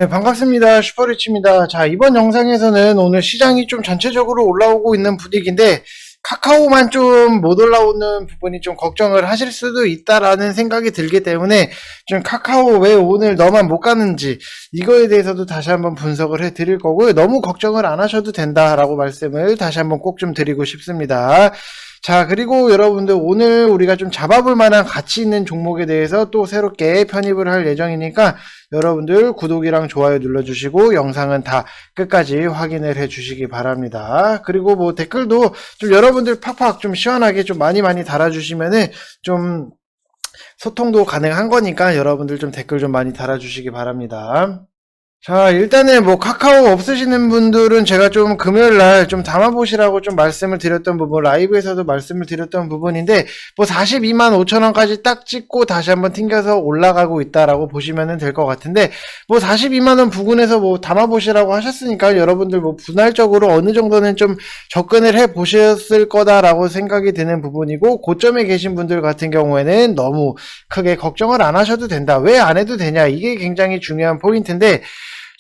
네, 반갑습니다. 슈퍼리치입니다. 자, 이번 영상에서는 오늘 시장이 좀 전체적으로 올라오고 있는 분위기인데, 카카오만 좀 못 올라오는 부분이 좀 걱정을 하실 수도 있다라는 생각이 들기 때문에, 좀 카카오 왜 오늘 너만 못 가는지, 이거에 대해서도 다시 한번 분석을 해 드릴 거고요. 너무 걱정을 안 하셔도 된다라고 말씀을 다시 한번 꼭 좀 드리고 싶습니다. 자, 그리고 여러분들 오늘 우리가 좀 잡아볼 만한 가치 있는 종목에 대해서 또 새롭게 편입을 할 예정이니까 여러분들 구독이랑 좋아요 눌러주시고 영상은 다 끝까지 확인을 해 주시기 바랍니다. 그리고 뭐 댓글도 좀 여러분들 팍팍 좀 시원하게 좀 많이 달아주시면은 좀 소통도 가능한 거니까 여러분들 좀 댓글 좀 많이 달아주시기 바랍니다. 자, 일단은 뭐 카카오 없으시는 분들은 제가 좀 금요일날 좀 담아보시라고 좀 말씀을 드렸던 부분, 라이브에서도 말씀을 드렸던 부분인데, 뭐 42만 5천 원까지 딱 찍고 다시 한번 튕겨서 올라가고 있다라고 보시면 될 것 같은데, 뭐 42만 원 부근에서 뭐 담아보시라고 하셨으니까 여러분들 뭐 분할적으로 어느 정도는 좀 접근을 해 보셨을 거다라고 생각이 드는 부분이고, 고점에 계신 분들 같은 경우에는 너무 크게 걱정을 안 하셔도 된다. 왜 안 해도 되냐? 이게 굉장히 중요한 포인트인데,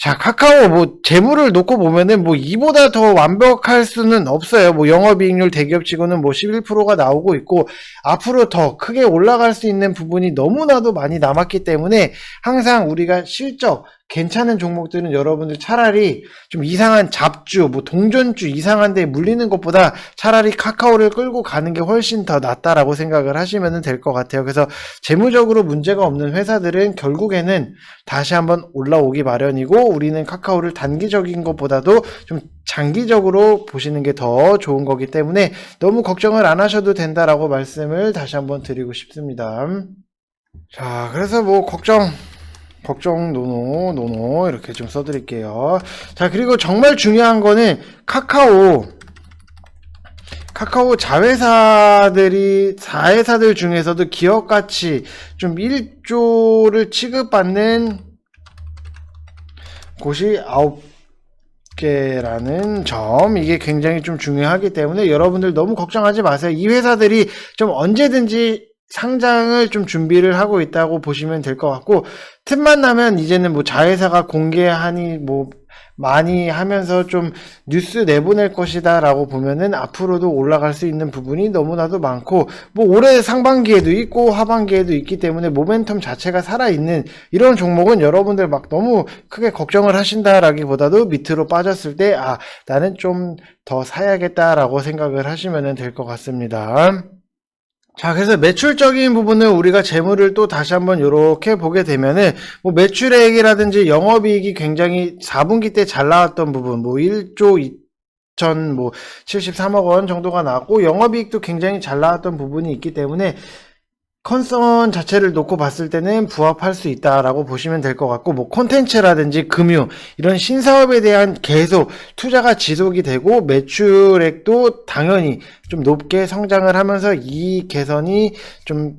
자, 카카오 뭐 재물을 놓고 보면은 뭐 이보다 더 완벽할 수는 없어요. 뭐 영업이익률 대기업치고는 뭐 11%가 나오고 있고 앞으로 더 크게 올라갈 수 있는 부분이 너무나도 많이 남았기 때문에 항상 우리가 실적 괜찮은 종목들은 여러분들 차라리 좀 이상한 잡주, 뭐 동전주 이상한 데 물리는 것보다 차라리 카카오를 끌고 가는 게 훨씬 더 낫다라고 생각을 하시면 될 것 같아요. 그래서 재무적으로 문제가 없는 회사들은 결국에는 다시 한번 올라오기 마련이고 우리는 카카오를 단기적인 것보다도 좀 장기적으로 보시는 게 더 좋은 거기 때문에 너무 걱정을 안 하셔도 된다라고 말씀을 다시 한번 드리고 싶습니다. 자, 그래서 뭐 걱정 노노 이렇게 좀 써드릴게요. 자, 그리고 정말 중요한 거는 카카오 자회사들 중에서도 기업가치 좀 1조를 취급받는 곳이 9개라는 점, 이게 굉장히 좀 중요하기 때문에 여러분들 너무 걱정하지 마세요. 이 회사들이 좀 언제든지 상장을 좀 준비를 하고 있다고 보시면 될 것 같고, 틈만 나면 이제는 뭐 자회사가 공개하니 뭐 많이 하면서 좀 뉴스 내보낼 것이다 라고 보면은 앞으로도 올라갈 수 있는 부분이 너무나도 많고, 뭐 올해 상반기에도 있고 하반기에도 있기 때문에 모멘텀 자체가 살아있는 이런 종목은 여러분들 막 너무 크게 걱정을 하신다라기보다도 밑으로 빠졌을 때 나는 좀 더 사야겠다라고 생각을 하시면 될 것 같습니다. 자, 그래서 매출적인 부분은 우리가 재물을 또 다시 한번 이렇게 보게 되면은 뭐 매출액이라든지 영업이익이 굉장히 4분기 때 잘 나왔던 부분, 뭐 1조 2천 뭐 73억 원 정도가 나왔고 영업이익도 굉장히 잘 나왔던 부분이 있기 때문에 컨선 자체를 놓고 봤을 때는 부합할 수 있다라고 보시면 될 것 같고, 뭐 콘텐츠라든지 금융 이런 신사업에 대한 계속 투자가 지속이 되고 매출액도 당연히 좀 높게 성장을 하면서 이익 개선이 좀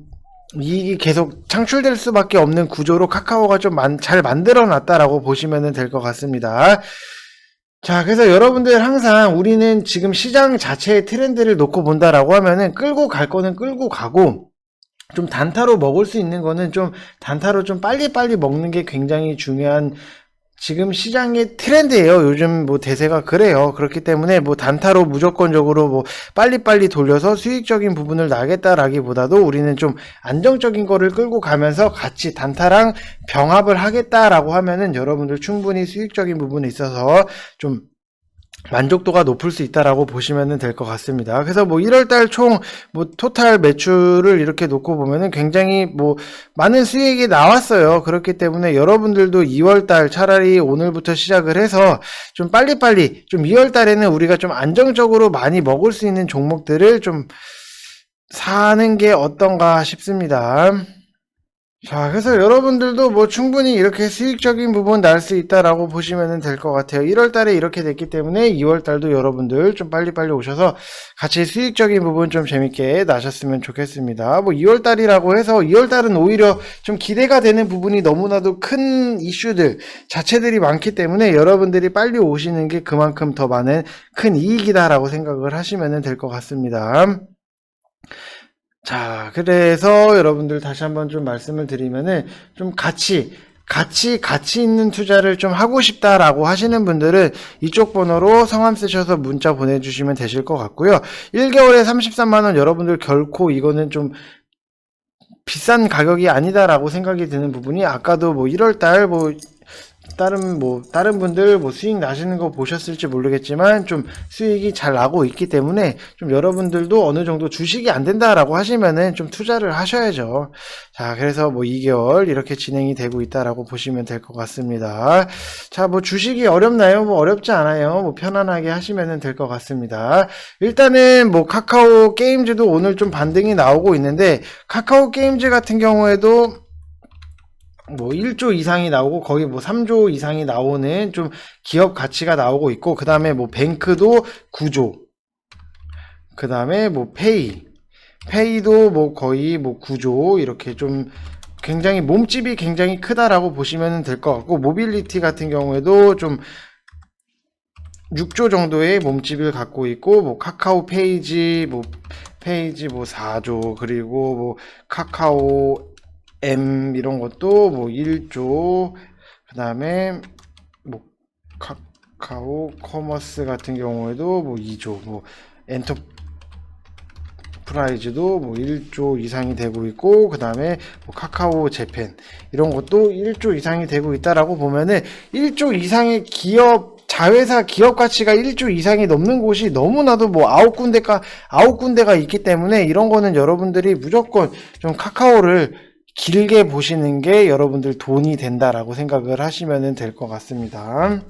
이익이 계속 창출될 수밖에 없는 구조로 카카오가 좀 잘 만들어 놨다라고 보시면 될 것 같습니다. 자, 그래서 여러분들 항상 우리는 지금 시장 자체의 트렌드를 놓고 본다라고 하면은 끌고 갈 거는 끌고 가고, 좀 단타로 먹을 수 있는 거는 좀 단타로 좀 빨리빨리 먹는 게 굉장히 중요한 지금 시장의 트렌드예요. 요즘 뭐 대세가 그래요. 그렇기 때문에 뭐 단타로 무조건적으로 뭐 빨리빨리 돌려서 수익적인 부분을 나겠다라기보다도 우리는 좀 안정적인 거를 끌고 가면서 같이 단타랑 병합을 하겠다라고 하면은 여러분들 충분히 수익적인 부분에 있어서 좀 만족도가 높을 수 있다라고 보시면 될 것 같습니다. 그래서 뭐 1월달 총 뭐 토탈 매출을 이렇게 놓고 보면은 굉장히 뭐 많은 수익이 나왔어요. 그렇기 때문에 여러분들도 2월달 차라리 오늘부터 시작을 해서 좀 빨리빨리 좀 2월달에는 우리가 좀 안정적으로 많이 먹을 수 있는 종목들을 좀 사는 게 어떤가 싶습니다. 자, 그래서 여러분들도 뭐 충분히 이렇게 수익적인 부분 날 수 있다라고 보시면 될 것 같아요. 1월 달에 이렇게 됐기 때문에 2월 달도 여러분들 좀 빨리빨리 오셔서 같이 수익적인 부분 좀 재밌게 나셨으면 좋겠습니다. 뭐 2월 달이라고 해서 2월 달은 오히려 좀 기대가 되는 부분이 너무나도 큰 이슈들 자체들이 많기 때문에 여러분들이 빨리 오시는 게 그만큼 더 많은 큰 이익이다라고 생각을 하시면 될 것 같습니다. 자, 그래서 여러분들 다시 한번 좀 말씀을 드리면은 좀 같이 가치 있는 투자를 좀 하고 싶다라고 하시는 분들은 이쪽 번호로 성함 쓰셔서 문자 보내주시면 되실 것 같고요. 1개월에 33만원 여러분들 결코 이거는 좀 비싼 가격이 아니다라고 생각이 드는 부분이 아까도 뭐 1월달 다른 분들 수익 나시는 거 보셨을지 모르겠지만 좀 수익이 잘 나고 있기 때문에 좀 여러분들도 어느 정도 주식이 안 된다라고 하시면은 좀 투자를 하셔야죠. 자, 그래서 2개월 이렇게 진행이 되고 있다라고 보시면 될 것 같습니다. 자, 주식이 어렵나요? 어렵지 않아요. 편안하게 하시면 될 것 같습니다. 일단은 카카오 게임즈도 오늘 좀 반등이 나오고 있는데, 카카오 게임즈 같은 경우에도 1조 이상이 나오고 거의 3조 이상이 나오는 좀 기업 가치가 나오고 있고, 그 다음에 뱅크도 9조, 그 다음에 페이도 거의 9조, 이렇게 좀 굉장히 몸집이 굉장히 크다라고 보시면 될 것 같고, 모빌리티 같은 경우에도 좀 6조 정도의 몸집을 갖고 있고, 카카오 페이지 4조, 그리고 카카오 M 이런 것도 1조, 그 다음에 카카오 커머스 같은 경우에도 2조, 엔터프라이즈도 1조 이상이 되고 있고, 그 다음에 카카오 재팬 이런 것도 1조 이상이 되고 있다라고 보면은 1조 이상의 자회사 기업 가치가 1조 이상이 넘는 곳이 너무나도 9군데가 있기 때문에, 이런 거는 여러분들이 무조건 좀 카카오를 길게 보시는 게 여러분들 돈이 된다라고 생각을 하시면 될 것 같습니다.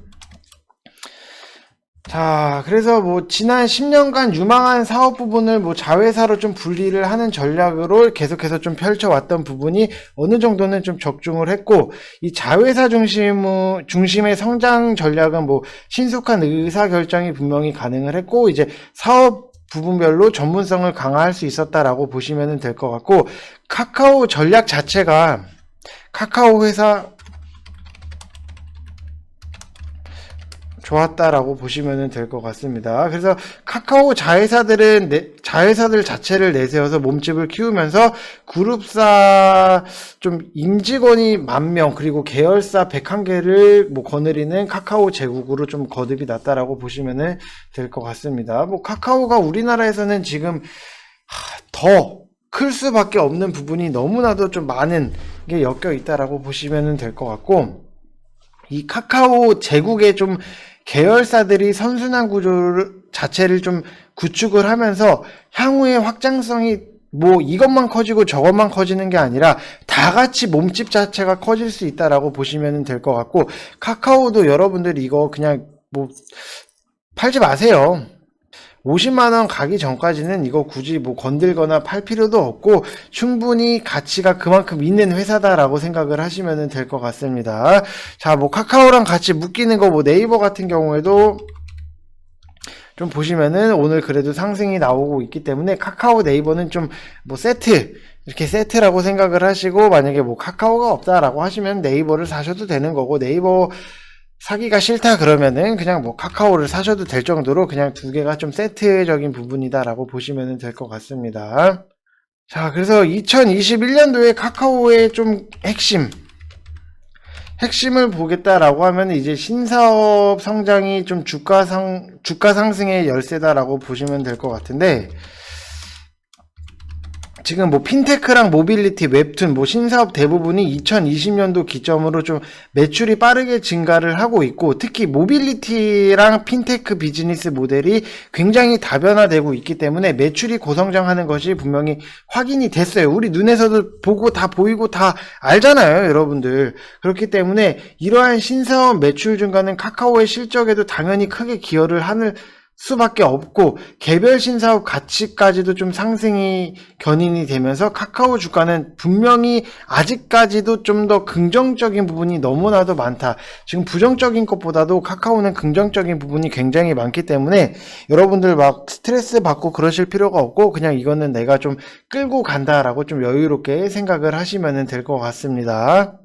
자, 그래서 지난 10년간 유망한 사업 부분을 자회사로 좀 분리를 하는 전략으로 계속해서 좀 펼쳐왔던 부분이 어느 정도는 좀 적중을 했고, 이 자회사 중심의 성장 전략은 신속한 의사결정이 분명히 가능을 했고, 이제 사업 부분별로 전문성을 강화할 수 있었다라고 보시면 될 것 같고, 카카오 전략 자체가 카카오 회사 좋았다라고 보시면 될 것 같습니다. 그래서 카카오 자회사들 자체를 내세워서 몸집을 키우면서 그룹사 좀 임직원이 10,000명, 그리고 계열사 101개를 거느리는 카카오 제국으로 좀 거듭이 났다라고 보시면 될 것 같습니다. 카카오가 우리나라에서는 지금 더 클 수밖에 없는 부분이 너무나도 좀 많은 게 엮여 있다라고 보시면 될 것 같고, 이 카카오 제국의 좀 계열사들이 선순환 자체를 좀 구축을 하면서 향후의 확장성이 이것만 커지고 저것만 커지는 게 아니라 다 같이 몸집 자체가 커질 수 있다라고 보시면 될 것 같고, 카카오도 여러분들이 이거 그냥 팔지 마세요. 50만원 가기 전까지는 이거 굳이 건들거나 팔 필요도 없고, 충분히 가치가 그만큼 있는 회사다라고 생각을 하시면 될 것 같습니다. 자, 카카오랑 같이 묶이는 거 네이버 같은 경우에도 좀 보시면은 오늘 그래도 상승이 나오고 있기 때문에, 카카오 네이버는 좀 이렇게 세트라고 생각을 하시고, 만약에 카카오가 없다라고 하시면 네이버를 사셔도 되는 거고, 네이버 사기가 싫다 그러면은 그냥 카카오를 사셔도 될 정도로 그냥 두 개가 좀 세트적인 부분이다라고 보시면 될 것 같습니다. 자, 그래서 2021년도에 카카오의 좀 핵심을 보겠다라고 하면 이제 신사업 성장이 좀 주가 상승의 열쇠다라고 보시면 될 것 같은데, 지금 핀테크랑 모빌리티, 웹툰, 신사업 대부분이 2020년도 기점으로 좀 매출이 빠르게 증가를 하고 있고, 특히 모빌리티랑 핀테크 비즈니스 모델이 굉장히 다변화되고 있기 때문에 매출이 고성장하는 것이 분명히 확인이 됐어요. 우리 눈에서도 보고 다 보이고 다 알잖아요, 여러분들. 그렇기 때문에 이러한 신사업 매출 증가는 카카오의 실적에도 당연히 크게 기여를 하는 수밖에 없고, 개별 신사업 가치까지도 좀 상승이 견인이 되면서 카카오 주가는 분명히 아직까지도 좀 더 긍정적인 부분이 너무나도 많다. 지금 부정적인 것보다도 카카오는 긍정적인 부분이 굉장히 많기 때문에 여러분들 스트레스 받고 그러실 필요가 없고, 그냥 이거는 내가 좀 끌고 간다라고 좀 여유롭게 생각을 하시면 될 것 같습니다.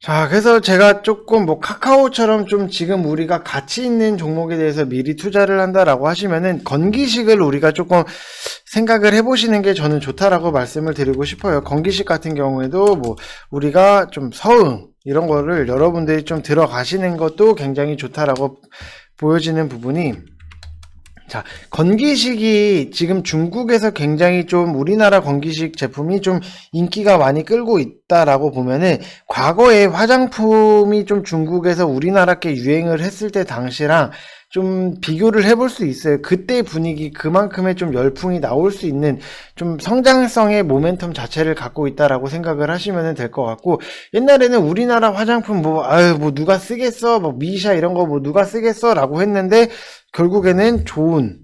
자, 그래서 제가 조금 카카오처럼 좀 지금 우리가 가치 있는 종목에 대해서 미리 투자를 한다라고 하시면은 건기식을 우리가 조금 생각을 해보시는 게 저는 좋다라고 말씀을 드리고 싶어요. 건기식 같은 경우에도 우리가 좀 서흥, 이런 거를 여러분들이 좀 들어가시는 것도 굉장히 좋다라고 보여지는 부분이, 자, 건기식이 지금 중국에서 굉장히 좀 우리나라 건기식 제품이 좀 인기가 많이 끌고 있다라고 보면은, 과거에 화장품이 좀 중국에서 우리나라께 유행을 했을 때 당시랑 좀 비교를 해볼 수 있어요. 그때 분위기 그만큼의 좀 열풍이 나올 수 있는 좀 성장성의 모멘텀 자체를 갖고 있다라고 생각을 하시면 될 것 같고, 옛날에는 우리나라 화장품 뭐 아유 뭐 누가 쓰겠어, 뭐 미샤 이런 거 뭐 누가 쓰겠어 라고 했는데, 결국에는 좋은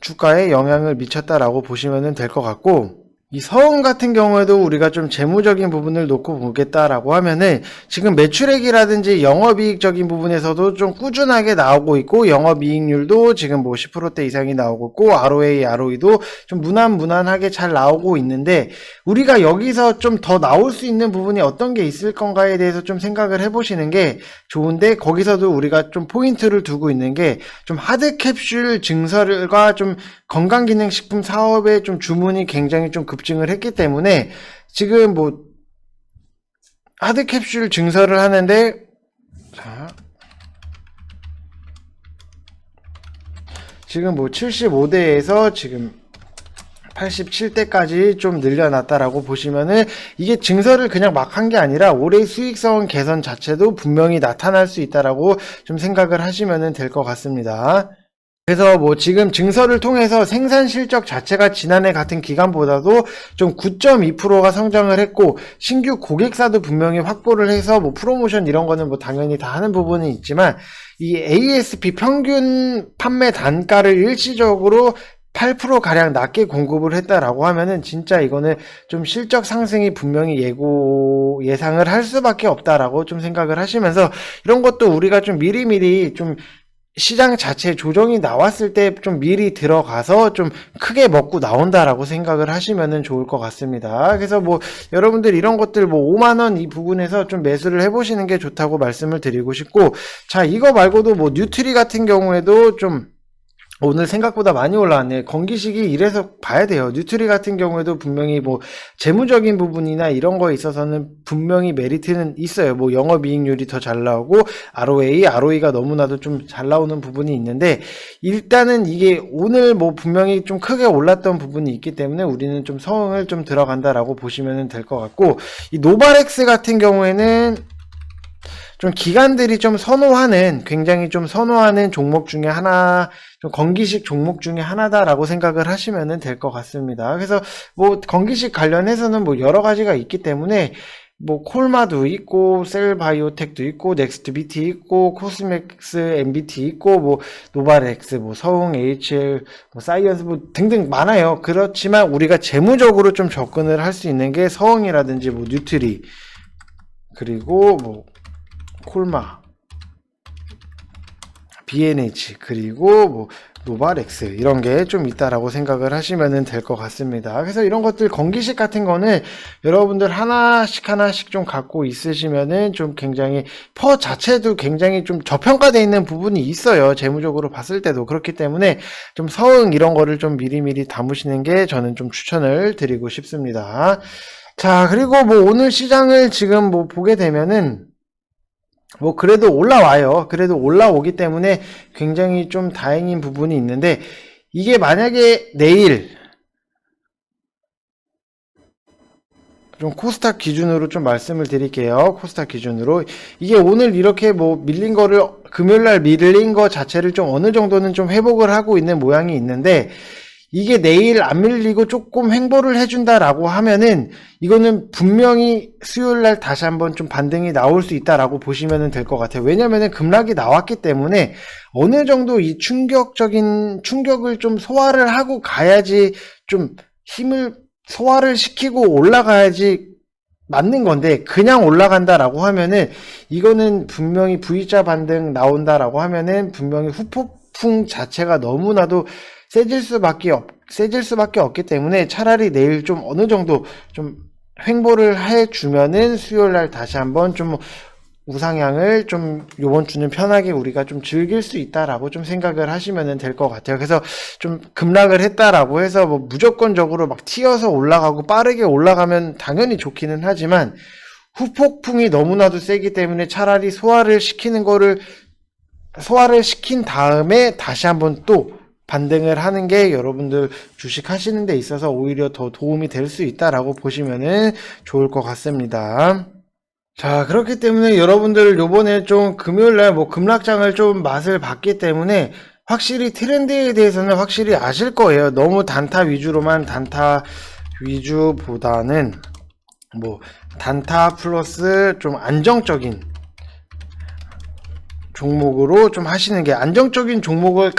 주가에 영향을 미쳤다라고 보시면 될 것 같고, 이 서운 같은 경우에도 우리가 좀 재무적인 부분을 놓고 보겠다라고 하면은, 지금 매출액이라든지 영업이익적인 부분에서도 좀 꾸준하게 나오고 있고, 영업이익률도 지금 뭐 10%대 이상이 나오고 있고, ROA, ROE도 좀 무난하게 잘 나오고 있는데, 우리가 여기서 좀 더 나올 수 있는 부분이 어떤 게 있을 건가에 대해서 좀 생각을 해보시는 게 좋은데, 거기서도 우리가 좀 포인트를 두고 있는 게, 좀 하드 캡슐 증설과 좀 건강기능식품 사업의 좀 주문이 굉장히 좀 급증을 했기 때문에, 지금 뭐 하드 캡슐 증설을 하는데, 자, 지금 뭐 75대에서 지금 87대까지 좀 늘려놨다라고 보시면은, 이게 증설을 그냥 막 한 게 아니라 올해 수익성 개선 자체도 분명히 나타날 수 있다라고 좀 생각을 하시면 될 것 같습니다. 그래서 뭐 지금 증설을 통해서 생산 실적 자체가 지난해 같은 기간보다도 좀 9.2%가 성장을 했고, 신규 고객사도 분명히 확보를 해서 뭐 프로모션 이런 거는 뭐 당연히 다 하는 부분은 있지만, 이 ASP 평균 판매 단가를 일시적으로 8% 가량 낮게 공급을 했다라고 하면은, 진짜 이거는 좀 실적 상승이 분명히 예상을 할 수밖에 없다라고 좀 생각을 하시면서, 이런 것도 우리가 좀 미리미리 좀 시장 자체 조정이 나왔을 때 좀 미리 들어가서 좀 크게 먹고 나온다라고 생각을 하시면 좋을 것 같습니다. 그래서 뭐 여러분들 이런 것들 뭐 5만원 이 부분에서 좀 매수를 해보시는 게 좋다고 말씀을 드리고 싶고, 자, 이거 말고도 뭐 뉴트리 같은 경우에도 좀 오늘 생각보다 많이 올라왔네. 건기식이 이래서 봐야 돼요. 뉴트리 같은 경우에도 분명히 뭐 재무적인 부분이나 이런 거에 있어서는 분명히 메리트는 있어요. 뭐 영업이익률이 더 잘 나오고, ROA, ROE가 너무나도 좀 잘 나오는 부분이 있는데, 일단은 이게 오늘 뭐 분명히 좀 크게 올랐던 부분이 있기 때문에 우리는 좀 서응을 좀 들어간다라고 보시면 될 것 같고, 이 노바렉스 같은 경우에는 좀 기관들이 좀 선호하는, 굉장히 좀 선호하는 종목 중에 하나, 좀 건기식 종목 중에 하나다라고 생각을 하시면 될 것 같습니다. 그래서 뭐 건기식 관련해서는 뭐 여러 가지가 있기 때문에, 뭐 콜마도 있고, 셀바이오텍도 있고, 넥스트비티 있고, 코스맥스 MBT 있고, 뭐 노바렉스, 뭐 서웅 HL, 뭐 사이언스 뭐 등등 많아요. 그렇지만 우리가 재무적으로 좀 접근을 할 수 있는 게 서웅이라든지 뭐 뉴트리, 그리고 뭐 콜마, BNH, 그리고 뭐 노바렉스, 이런 게 좀 있다라고 생각을 하시면 될 것 같습니다. 그래서 이런 것들 건기식 같은 거는 여러분들 하나씩 좀 갖고 있으시면은 좀 굉장히 퍼 자체도 굉장히 좀 저평가되어 있는 부분이 있어요. 재무적으로 봤을 때도. 그렇기 때문에 좀 서응 이런 거를 좀 미리미리 담으시는 게 저는 좀 추천을 드리고 싶습니다. 자, 그리고 뭐 오늘 시장을 지금 뭐 보게 되면은, 뭐 그래도 올라와요. 그래도 올라오기 때문에 굉장히 좀 다행인 부분이 있는데, 이게 만약에 내일 좀 코스닥 기준으로 좀 말씀을 드릴게요. 코스닥 기준으로 이게 오늘 이렇게 뭐 밀린 거를, 금요일날 밀린 거 자체를 좀 어느 정도는 좀 회복을 하고 있는 모양이 있는데, 이게 내일 안 밀리고 조금 횡보를 해준다라고 하면은, 이거는 분명히 수요일날 다시 한번 좀 반등이 나올 수 있다라고 보시면 될 것 같아요. 왜냐면은 급락이 나왔기 때문에 어느 정도 이 충격을 좀 소화를 하고 가야지, 좀 힘을 소화를 시키고 올라가야지 맞는 건데, 그냥 올라간다라고 하면은, 이거는 분명히 V자 반등 나온다라고 하면은 분명히 후폭풍 자체가 너무나도 세질 수밖에 없기 때문에, 차라리 내일 좀 어느 정도 좀 횡보를 해주면은 수요일날 다시 한번 좀 우상향을 좀 요번 주는 편하게 우리가 좀 즐길 수 있다라고 좀 생각을 하시면 될 것 같아요. 그래서 좀 급락을 했다라고 해서 뭐 무조건적으로 막 튀어서 올라가고 빠르게 올라가면 당연히 좋기는 하지만, 후폭풍이 너무나도 세기 때문에 차라리 소화를 시킨 다음에 다시 한번 또 반등을 하는 게 여러분들 주식 하시는 데 있어서 오히려 더 도움이 될 수 있다라고 보시면은 좋을 것 같습니다. 자, 그렇기 때문에 여러분들 요번에 좀 금요일날 뭐 급락장을 좀 맛을 봤기 때문에 확실히 트렌드에 대해서는 확실히 아실 거예요. 너무 단타 위주보다는 뭐 단타 플러스 좀 안정적인 종목으로 좀 하시는 게, 안정적인 종목을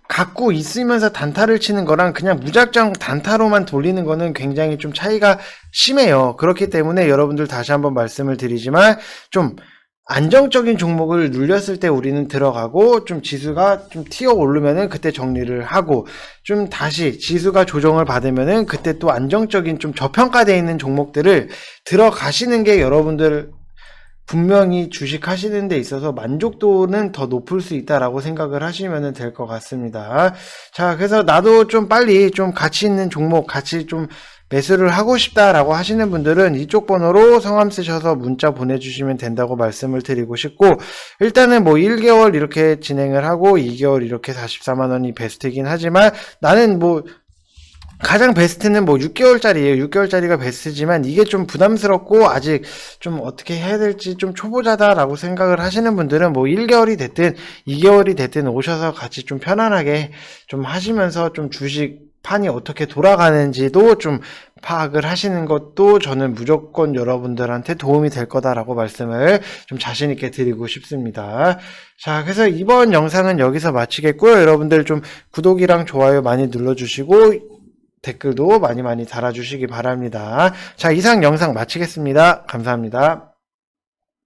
갖고 있으면서 단타를 치는 거랑 그냥 무작정 단타로만 돌리는 거는 굉장히 좀 차이가 심해요. 그렇기 때문에 여러분들 다시 한번 말씀을 드리지만 좀 안정적인 종목을 눌렸을 때 우리는 들어가고, 좀 지수가 좀 튀어 오르면은 그때 정리를 하고, 좀 다시 지수가 조정을 받으면은 그때 또 안정적인 좀 저평가되어 있는 종목들을 들어가시는 게 여러분들 분명히 주식 하시는 데 있어서 만족도는 더 높을 수 있다라고 생각을 하시면 될 것 같습니다. 자, 그래서 나도 좀 빨리 좀 가치 있는 종목 같이 좀 매수를 하고 싶다라고 하시는 분들은 이쪽 번호로 성함 쓰셔서 문자 보내주시면 된다고 말씀을 드리고 싶고, 일단은 뭐 1개월 이렇게 진행을 하고 2개월 이렇게 44만원이 베스트이긴 하지만, 나는 뭐 가장 베스트는 뭐 6개월짜리예요. 6개월짜리가 베스트지만 이게 좀 부담스럽고 아직 좀 어떻게 해야 될지 좀 초보자다라고 생각을 하시는 분들은 뭐 1개월이 됐든 2개월이 됐든 오셔서 같이 좀 편안하게 좀 하시면서 좀 주식판이 어떻게 돌아가는지도 좀 파악을 하시는 것도 저는 무조건 여러분들한테 도움이 될 거다라고 말씀을 좀 자신 있게 드리고 싶습니다. 자, 그래서 이번 영상은 여기서 마치겠고요. 여러분들 좀 구독이랑 좋아요 많이 눌러주시고 댓글도 많이 달아주시기 바랍니다. 자, 이상 영상 마치겠습니다. 감사합니다.